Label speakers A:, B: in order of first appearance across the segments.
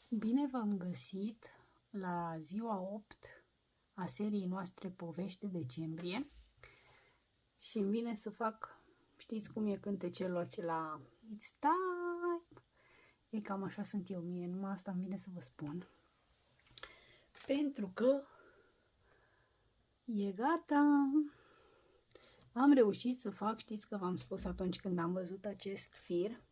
A: Bine v-am găsit la ziua 8 a seriei noastre Povești de decembrie și îmi vine să fac, știți cum e cântecelul acela It's time! E cam așa sunt eu, mie numai asta îmi vine să vă spun. Pentru că e gata! Am reușit să fac, știți că v-am spus atunci când am văzut acest fir,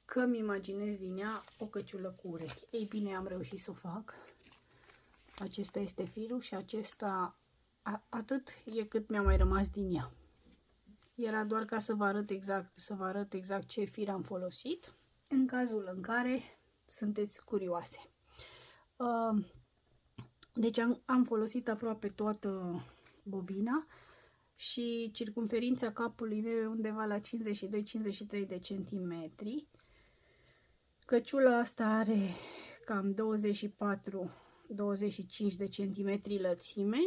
A: că mi imaginez din ea o căciulă cu urechi. Ei bine, am reușit să o fac. Acesta este firul și acesta, atât e cât mi-a mai rămas din ea. Era doar ca să vă arăt exact ce fir am folosit, în cazul în care sunteți curioase. Deci am folosit aproape toată bobina și circumferința capului meu e undeva la 52-53 de centimetri. Căciula asta are cam 24-25 de centimetri lățime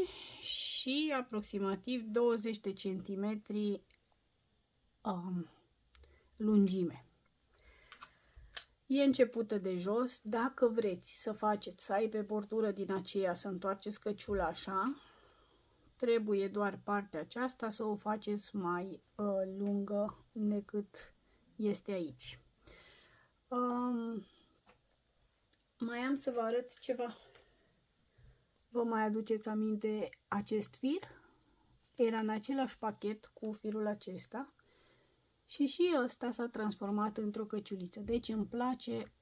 A: și aproximativ 20 de centimetri lungime. E începută de jos. Dacă vreți să faceți, să ai pe bordură din aceea, să întoarceți căciula așa, trebuie doar partea aceasta să o faceți mai lungă decât este aici. Mai am să vă arăt ceva. Vă mai aduceți aminte acest fir? Era în același pachet cu firul acesta și ăsta s-a transformat într-o căciuliță. Deci îmi place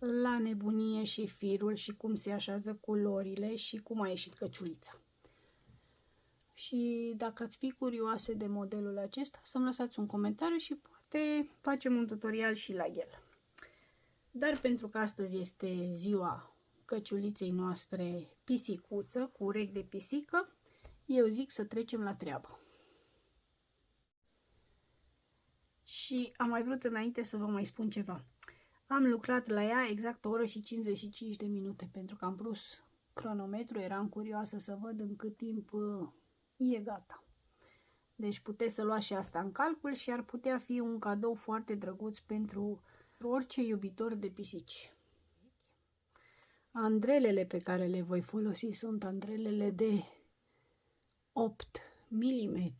A: la nebunie și firul și cum se așează culorile și cum a ieșit căciulița. Și dacă ați fi curioase de modelul acesta, să-mi lăsați un comentariu și poate facem un tutorial și la el. Dar pentru că astăzi este ziua căciuliței noastre pisicuță, cu urechi de pisică, eu zic să trecem la treabă. Și am mai vrut înainte să vă mai spun ceva. Am lucrat la ea exact o oră și 55 de minute, pentru că am pus cronometru, eram curioasă să văd în cât timp e gata. Deci puteți să luați și asta în calcul și ar putea fi un cadou foarte drăguț pentru orice iubitor de pisici. Andrelele pe care le voi folosi sunt andrelele de 8 mm.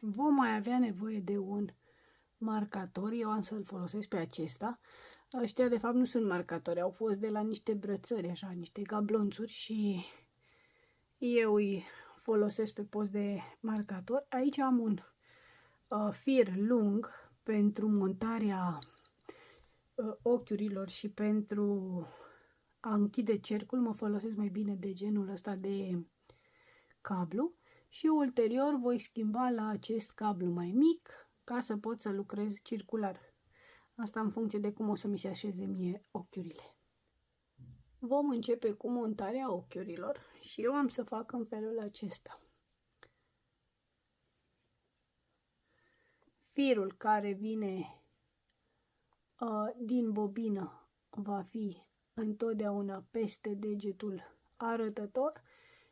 A: Vom mai avea nevoie de un marcator. Eu am să-l folosesc pe acesta. Ăștia de fapt nu sunt marcatori, au fost de la niște brățări, așa, niște gablonțuri și eu îi folosesc pe post de marcator. Aici am un fir lung pentru montarea ochiurilor și pentru a închide cercul. Mă folosesc mai bine de genul ăsta de cablu și ulterior voi schimba la acest cablu mai mic ca să pot să lucrez circular. Asta în funcție de cum o să mi se așeze mie ochiurile. Vom începe cu montarea ochiurilor și eu am să fac în felul acesta. Firul care vine din bobină va fi întotdeauna peste degetul arătător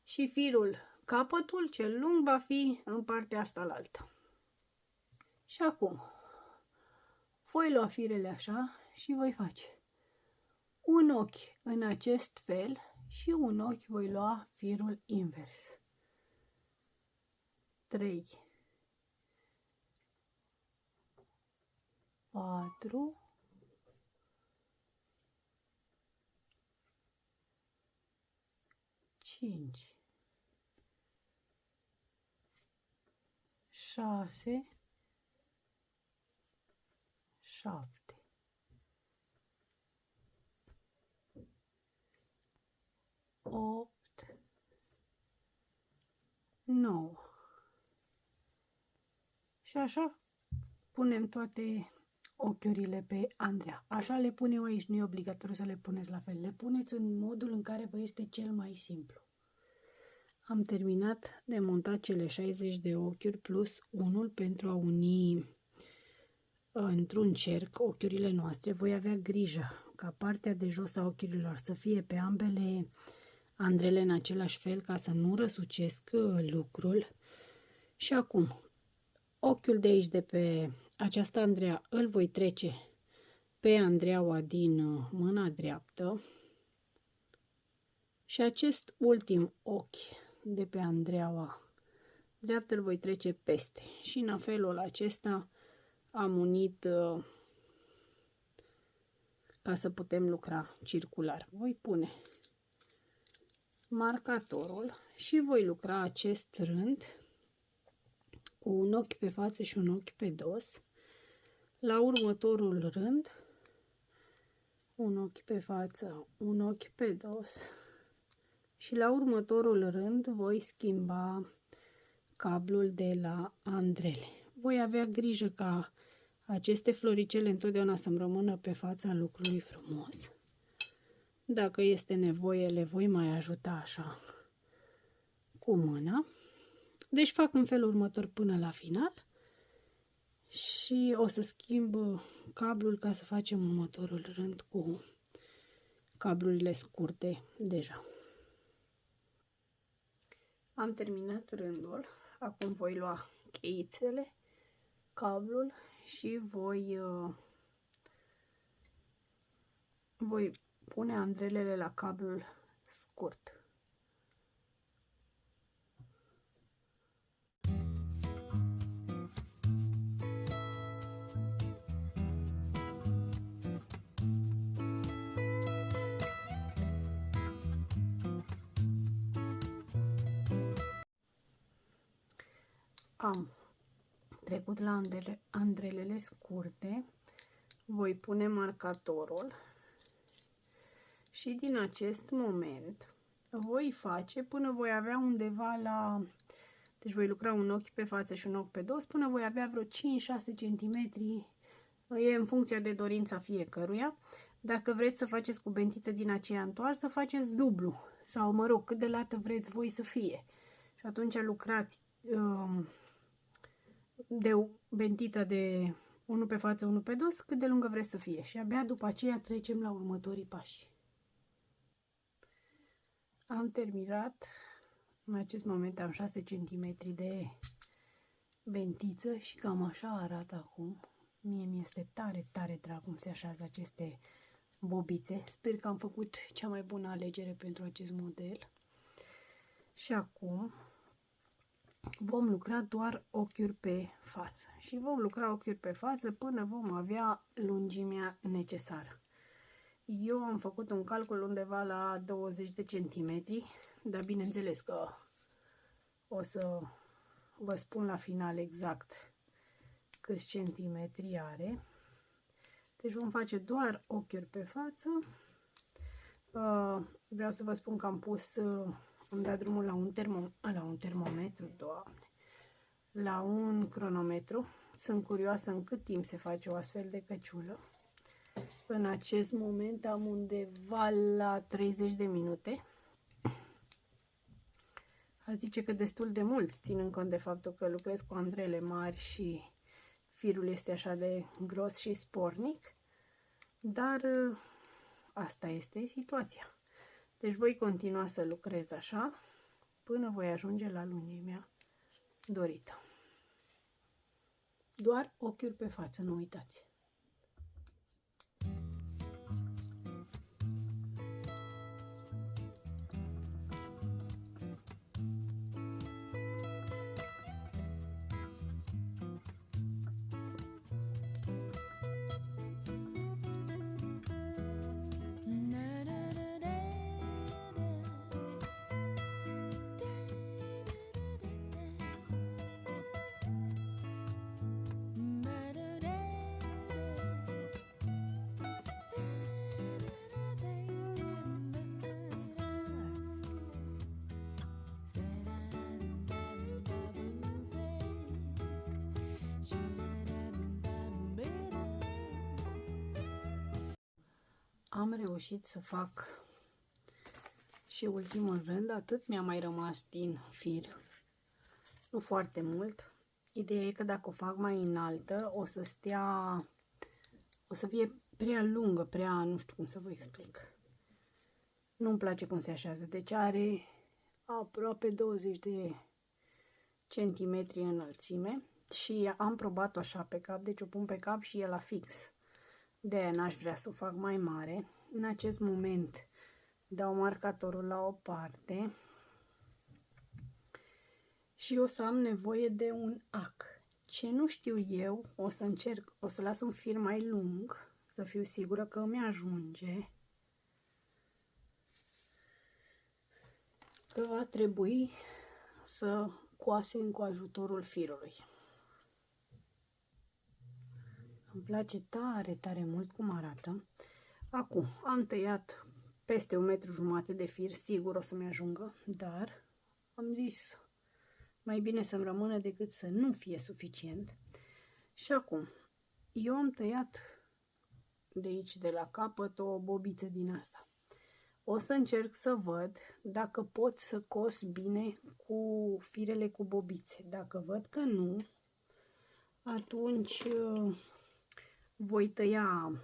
A: și firul, capătul cel lung, va fi în partea asta alaltă. Și acum voi lua firele așa și voi face un ochi în acest fel și un ochi voi lua firul invers. 3, 4, 5, 6, 7, 8, 9. Și așa punem toate ochiurile pe Andrea. Așa le punem aici, nu e obligatoriu să le puneți la fel. Le puneți în modul în care vă este cel mai simplu. Am terminat de montat cele 60 de ochiuri plus unul pentru a uni într-un cerc ochiurile noastre. Voi avea grijă ca partea de jos a ochiurilor să fie pe ambele andrele în același fel ca să nu răsucesc lucrul. Și acum, ochiul de aici, de pe această Andrea, îl voi trece pe Andreaua din mâna dreaptă și acest ultim ochi de pe Andreaua dreaptă îl voi trece peste și în felul acesta am unit ca să putem lucra circular. Voi pune marcatorul și voi lucra acest rând cu un ochi pe față și un ochi pe dos. La următorul rând, un ochi pe față, un ochi pe dos și la următorul rând voi schimba cablul de la andrele. Voi avea grijă ca aceste floricele întotdeauna să-mi rămână pe fața lucrului frumos. Dacă este nevoie, le voi mai ajuta așa cu mâna. Deci fac în felul următor până la final și o să schimb cablul ca să facem următorul rând cu cablurile scurte deja. Am terminat rândul. Acum voi lua cheițele, cablul și voi pune andrelele la cablul scurt. Am trecut la andrelele scurte, voi pune marcatorul și din acest moment voi face până voi avea undeva la, deci voi lucra un ochi pe față și un ochi pe dos, până voi avea vreo 5-6 cm, e în funcție de dorința fiecăruia. Dacă vreți să faceți cu bentiță din aceea întoarsă, faceți dublu sau mă rog, cât de lată vreți voi să fie și atunci lucrați de bentița de unul pe față, unul pe dos, cât de lungă vreți să fie și abia după aceea trecem la următorii pași. Am terminat, în acest moment am 6 cm de bentiță și cam așa arată acum. Mie mi-este tare, tare drag cum se așează aceste bobițe. Sper că am făcut cea mai bună alegere pentru acest model. Și acum vom lucra doar ochiuri pe față și vom lucra ochiuri pe față până vom avea lungimea necesară. Eu am făcut un calcul undeva la 20 de centimetri, dar bineînțeles că o să vă spun la final exact câți centimetri are. Deci vom face doar ochiuri pe față. Vreau să vă spun că am pus, am dat drumul la un termometru, Doamne, la un cronometru. Sunt curioasă în cât timp se face o astfel de căciulă. În acest moment am undeva la 30 de minute. Aș zice că destul de mult, ținând cont de faptul că lucrez cu andrele mari și firul este așa de gros și spornic. Dar asta este situația. Deci voi continua să lucrez așa până voi ajunge la lungimea dorită. Doar ochiuri pe față, nu uitați. Am reușit să fac și ultimul rând, atât mi-a mai rămas din fir, nu foarte mult. Ideea e că dacă o fac mai înaltă, o să fie prea lungă, nu știu cum să vă explic. Nu-mi place cum se așează, deci are aproape 20 de centimetri înălțime și am probat-o așa pe cap, deci o pun pe cap și e la fix. De-aia n-aș vrea să o fac mai mare. În acest moment dau marcatorul la o parte și o să am nevoie de un ac. Ce nu știu eu, o să încerc, o să las un fir mai lung, să fiu sigură că îmi ajunge. Că va trebui să coasem cu ajutorul firului. Îmi place tare, tare mult cum arată. Acum, am tăiat peste 1,5 m de fir, sigur o să-mi ajungă, dar am zis mai bine să-mi rămână decât să nu fie suficient. Și acum, eu am tăiat de aici, de la capăt, o bobiță din asta. O să încerc să văd dacă pot să cos bine cu firele cu bobițe. Dacă văd că nu, atunci voi tăia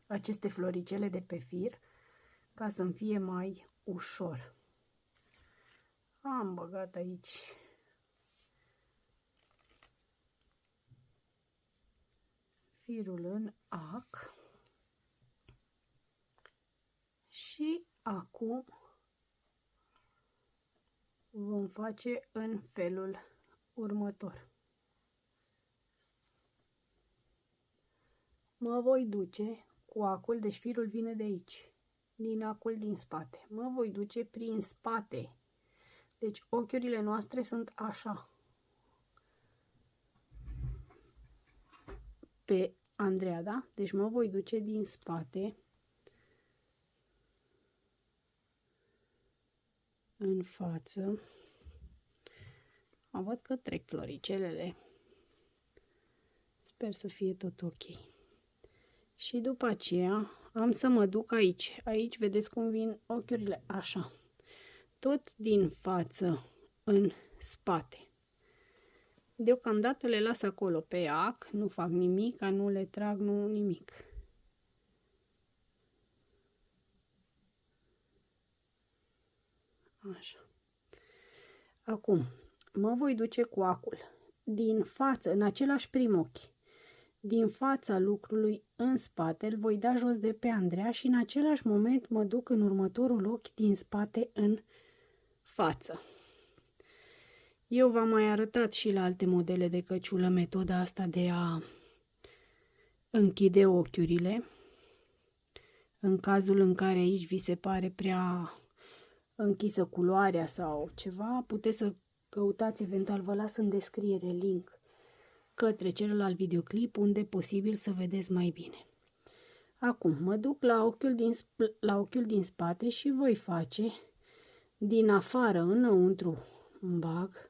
A: aceste floricele de pe fir ca să-mi fie mai ușor. Am băgat aici firul în ac și acum vom face în felul următor. Mă voi duce cu acul, deci firul vine de aici, din acul din spate. Mă voi duce prin spate. Deci ochiurile noastre sunt așa. Pe Andreea, da? Deci mă voi duce din spate în față. Văd că trec floricelele. Sper să fie tot ok. Și după aceea am să mă duc aici. Aici vedeți cum vin ochiurile, așa. Tot din față în spate. Deocamdată le las acolo pe ac, nu fac nimic, nu le trag, nu nimic. Așa. Acum, mă voi duce cu acul din față, în același prim ochi. Din fața lucrului în spate, îl voi da jos de pe Andreea și în același moment mă duc în următorul ochi din spate în față. Eu v-am mai arătat și la alte modele de căciulă metoda asta de a închide ochiurile. În cazul în care aici vi se pare prea închisă culoarea sau ceva, puteți să căutați, eventual vă las în descriere link către celălalt videoclip unde e posibil să vedeți mai bine. Acum mă duc la ochiul din spate și voi face din afară înăuntru, îmi bag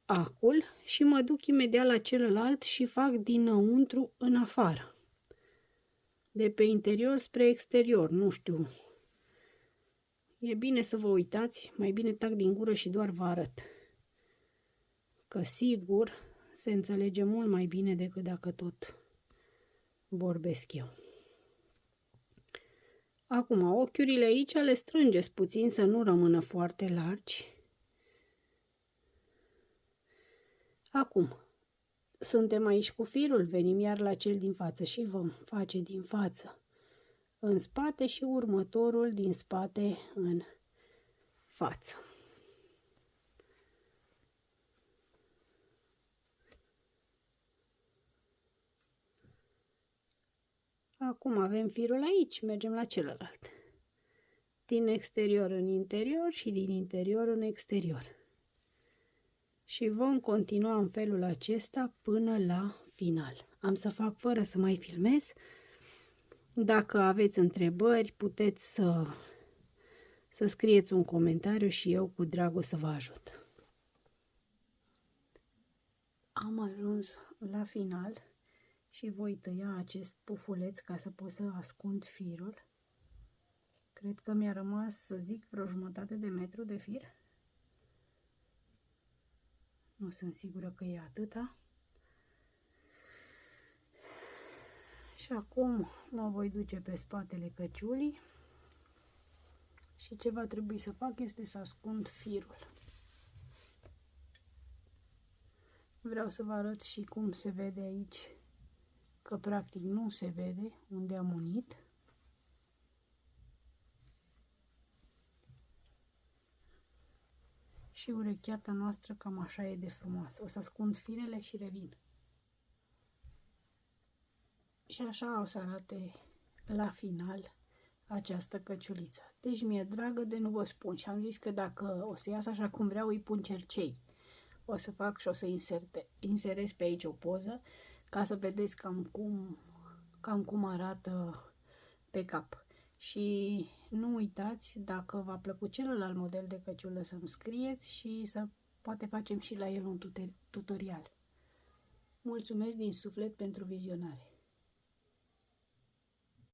A: acul și mă duc imediat la celălalt și fac dinăuntru în afară. De pe interior spre exterior, nu știu. E bine să vă uitați, mai bine tac din gură și doar vă arăt. Că sigur se înțelege mult mai bine decât dacă tot vorbesc eu. Acum, ochiurile aici le strângeți puțin să nu rămână foarte largi. Acum, suntem aici cu firul, venim iar la cel din față și vom face din față în spate și următorul din spate în față. Acum avem firul aici, mergem la celălalt. Din exterior în interior și din interior în exterior. Și vom continua în felul acesta până la final. Am să fac fără să mai filmez. Dacă aveți întrebări, puteți să scrieți un comentariu și eu cu drag o să vă ajut. Am ajuns la final și voi tăia acest pufuleț ca să pot să ascund firul. Cred că mi-a rămas, să zic, vreo 1/2 de metru de fir. Nu sunt sigură că e atâta. Și acum mă voi duce pe spatele căciulii și ce va trebui să fac este să ascund firul. Vreau să vă arăt și cum se vede aici că practic nu se vede unde am unit. Și urecheata noastră cam așa e de frumoasă. O să ascund firele și revin. Și așa o să arate la final această căciuliță. Deci mi-e dragă de nu vă spun și am zis că dacă o să iasă așa cum vreau, îi pun cercei. O să fac și o să inserez pe aici o poză ca să vedeți cam cum arată pe cap. Și nu uitați, dacă v-a plăcut celălalt model de căciulă, să-mi scrieți și să poate facem și la el un tutorial. Mulțumesc din suflet pentru vizionare!